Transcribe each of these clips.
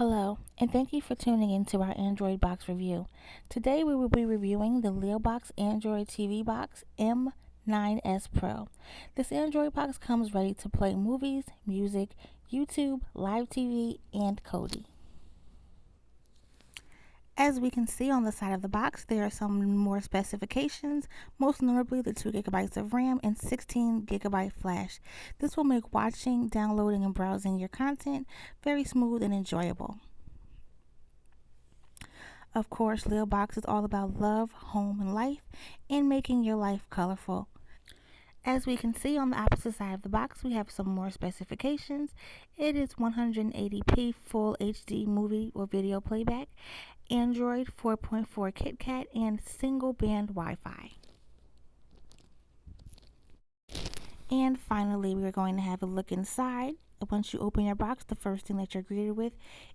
Hello, and thank you for tuning in to our Android box review. Today we will be reviewing the Leelbox Android TV box M9S Pro. This Android box comes ready to play movies, music, YouTube, live TV, and Kodi. As we can see on the side of the box, there are some more specifications, most notably the 2 gigabytes of RAM and 16 gigabyte flash. This will make watching, downloading, and browsing your content very smooth and enjoyable. Of course, Leelbox is all about love, home, and life, and making your life colorful. As we can see on the opposite side of the box, we have some more specifications. It is 180p full HD movie or video playback, Android 4.4 KitKat, and single band Wi-Fi. And finally, we are going to have a look inside. Once you open your box, the first thing that you're greeted with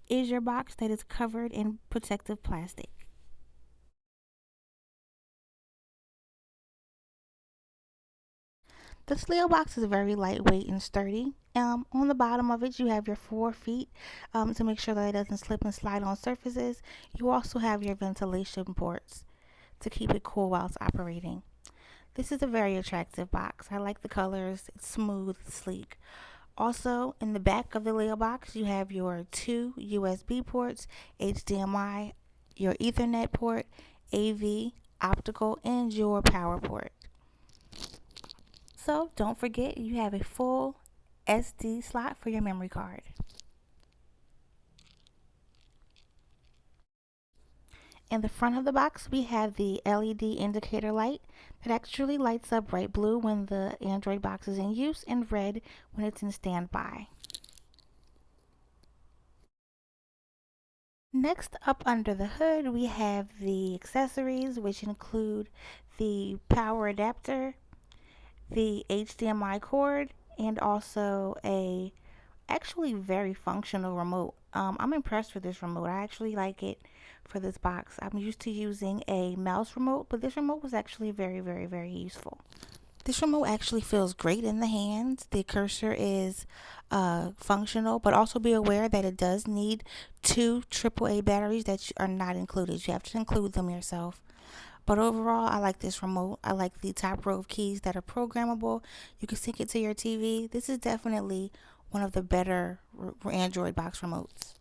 is your box that is covered in protective plastic. The Sleo box is very lightweight and sturdy. On the bottom of it, you have your 4 feet to make sure that it doesn't slip and slide on surfaces. You also have your ventilation ports to keep it cool while it's operating. This is a very attractive box. I like the colors. It's smooth, sleek. Also, in the back of the Leo box, you have your 2 USB ports, HDMI, your Ethernet port, AV, optical, and your power port. So don't forget you have a full SD slot for your memory card. In the front of the box, we have the LED indicator light that actually lights up bright blue when the Android box is in use and red when it's in standby. Next, up under the hood, we have the accessories, which include the power adapter, the HDMI cord, and also a actually very functional remote. I'm impressed with this remote. I actually like it for this box. I'm used to using a mouse remote, but this remote was actually very useful. This remote actually feels great in the hands. The cursor is functional, but also be aware that it does need 2 AAA batteries that are not included. You have to include them yourself. But overall, I like this remote. I like the top row of keys that are programmable. You can sync it to your TV. This is definitely one of the better Android box remotes.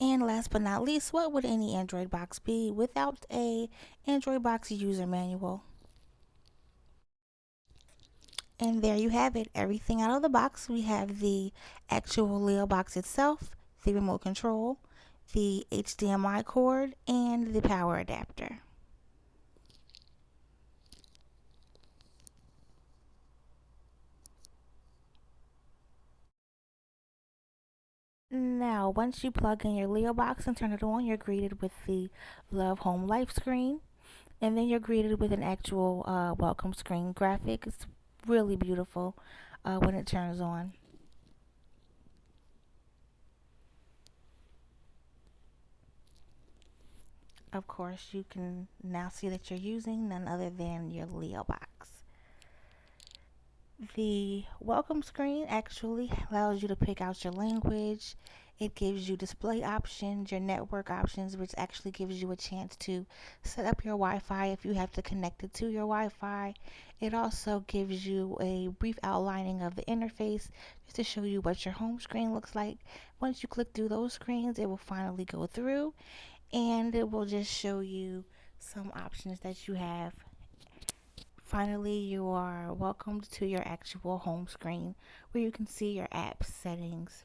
And last but not least, what would any Android box be without a Android box user manual? And there you have it. Everything out of the box. We have the actual Leo box itself, the remote control, the HDMI cord, and the power adapter. Now, once you plug in your Leo box and turn it on, you're greeted with the Love Home Life screen. And then you're greeted with an actual welcome screen graphic. It's really beautiful when it turns on. Of course, you can now see that you're using none other than your Leo box. The welcome screen actually allows you to pick out your language. It gives you display options, your network options, which actually gives you a chance to set up your Wi-Fi if you have to connect it to your Wi-Fi. It also gives you a brief outlining of the interface just to show you what your home screen looks like. Once you click through those screens, it will finally go through and it will just show you some options that you have. Finally, you are welcomed to your actual home screen where you can see your app settings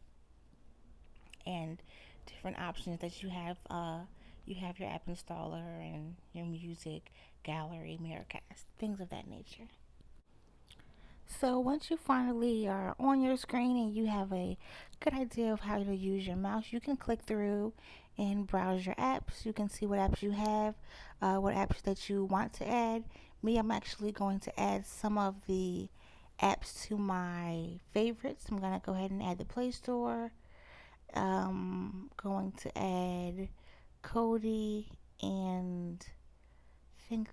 and different options that you have. You have your app installer and your music gallery, Miracast, things of that nature. So once you finally are on your screen and you have a good idea of how to use your mouse, you can click through and browse your apps. You can see what apps you have, what apps that you want to add. Me, I'm actually going to add some of the apps to my favorites. I'm going to go ahead and add the Play Store. Going to add Kodi and I think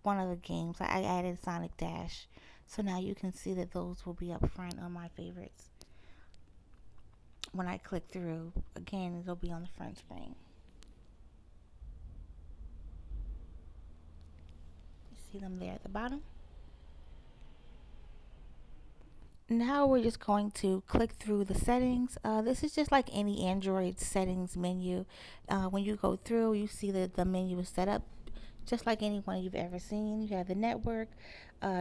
one of the games. I added Sonic Dash. So now you can see that those will be up front on my favorites. when I click through. Again, it'll be on the front screen. You see them there at the bottom. Now we're just going to click through the settings. This is just like any Android settings menu. When you go through, you see that the menu is set up just like any one you've ever seen. You have the network,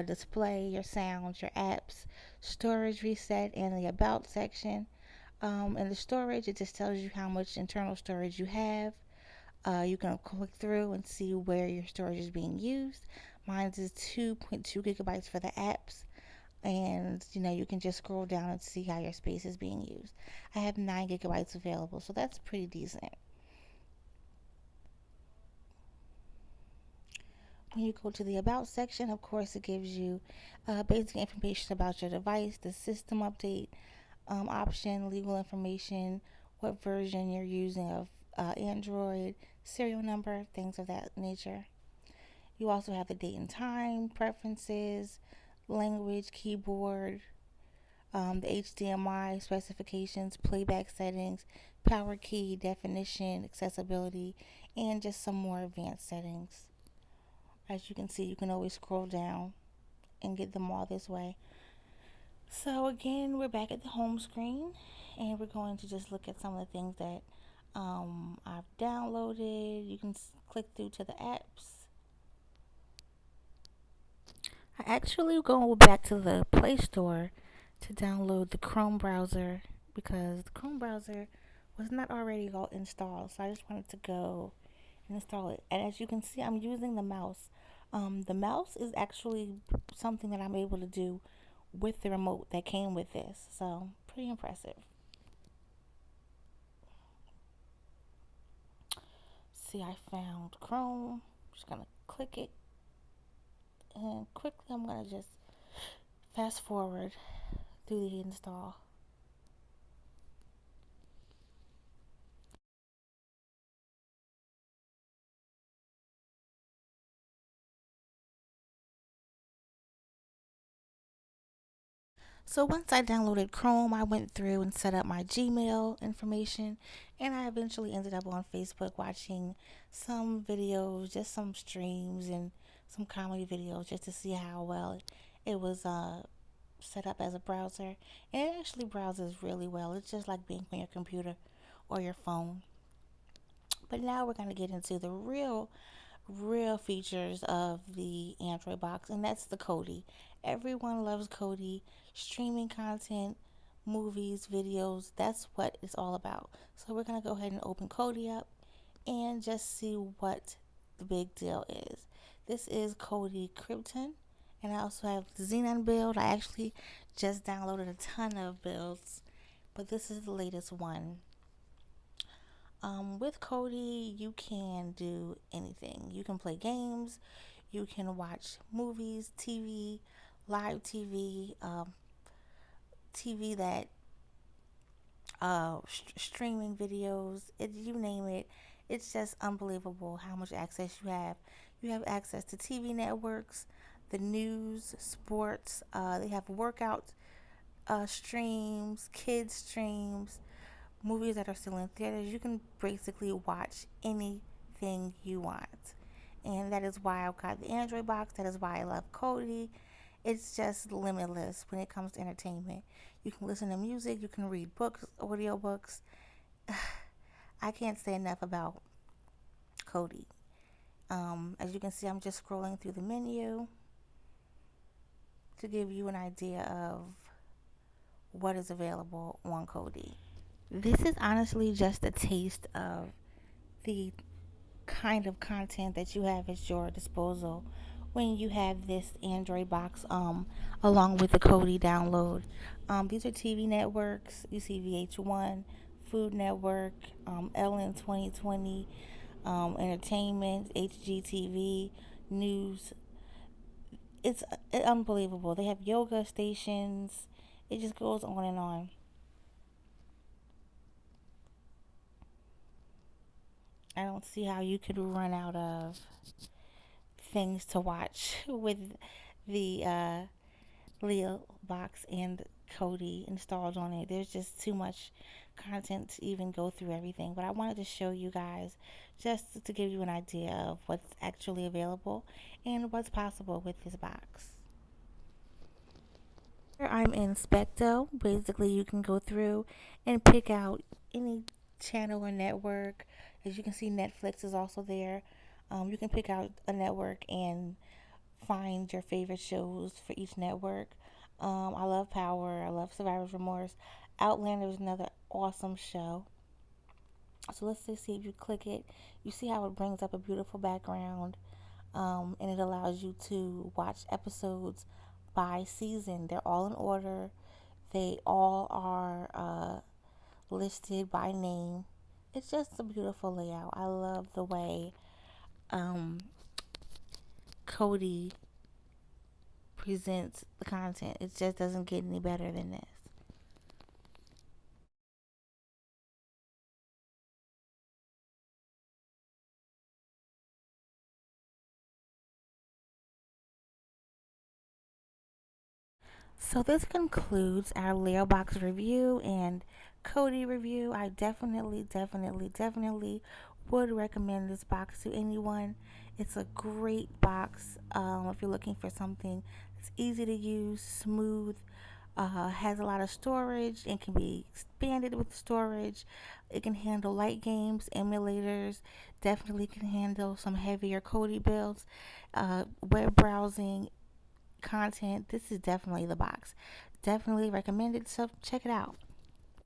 display, your sounds, your apps, storage reset, and the about section. In the storage, it just tells you how much internal storage you have. You can click through and see where your storage is being used. Mine is 2.2 gigabytes for the apps, and you can just scroll down and see how your space is being used. I have 9 gigabytes available, so that's pretty decent. When you go to the about section, of course, it gives you basic information about your device, the system update option, legal information, what version you're using of Android, serial number, things of that nature. You also have the date and time, preferences, language, keyboard, the HDMI specifications, playback settings, power key, definition, accessibility, and just some more advanced settings. As you can see, you can always scroll down and get them all this way. So again, we're back at the home screen, and we're going to just look at some of the things that I've downloaded. You can click through to the apps. I actually go back to the Play Store to download the Chrome browser because the Chrome browser was not already all installed. So I just wanted to go and install it. And as you can see, I'm using the mouse. The mouse is actually something that I'm able to do with the remote that came with this. So pretty impressive. See, I found Chrome. Just gonna click it, and quickly I'm gonna just fast forward through the install. So once I downloaded Chrome, I went through and set up my Gmail information, and I eventually ended up on Facebook watching some videos, just some streams and some comedy videos, just to see how well it was set up as a browser. And it actually browses really well. It's just like being on your computer or your phone. But now we're going to get into the real features of the Android box, and that's the Kodi. Everyone loves Kodi. Streaming content, movies, videos, that's what it's all about. So we're going to go ahead and open Kodi up and just see what the big deal is. This is Kodi Krypton, and I also have the Xenon build. I actually just downloaded a ton of builds, but this is the latest one. With Kodi, you can do anything. You can play games, you can watch movies, TV, live TV, TV that streaming videos, you name it. It's just unbelievable how much access you have. You have access to TV networks, the news, sports. They have workout streams, kids streams, movies that are still in theaters. You can basically watch anything you want. And that is why I've got the Android box. That is why I love Kodi. It's just limitless when it comes to entertainment. You can listen to music, you can read books, audio books. I can't say enough about Kodi. As you can see, I'm just scrolling through the menu to give you an idea of what is available on Kodi. This is honestly just a taste of the kind of content that you have at your disposal when you have this Android box along with the Kodi download. These are TV networks. You see VH1, Food Network, Ellen 2020, Entertainment, HGTV, News. It's unbelievable. They have yoga stations. It just goes on and on. I don't see how you could run out of things to watch with the Leelbox and Kodi installed on it. There's just too much content to even go through everything, but I wanted to show you guys just to give you an idea of what's actually available and what's possible with this box. Here I'm in Specto. Basically, you can go through and pick out any channel or network. As you can see, Netflix is also there. You can pick out a network and find your favorite shows for each network. I love Power. I love Survivor's Remorse. Outlander is another awesome show. So let's just see if you click it. You see how it brings up a beautiful background, and it allows you to watch episodes by season. They're all in order. They all are listed by name. It's just a beautiful layout. I love the way um, Cody presents the content. It just doesn't get any better than this. So this concludes our Leelbox review and Cody review. I definitely would recommend this box to anyone. It's a great box if you're looking for something that's easy to use, smooth, has a lot of storage and can be expanded with storage. It can handle light games, emulators, definitely can handle some heavier Kodi builds, web browsing, content. This is definitely the box. Definitely recommend it, so check it out.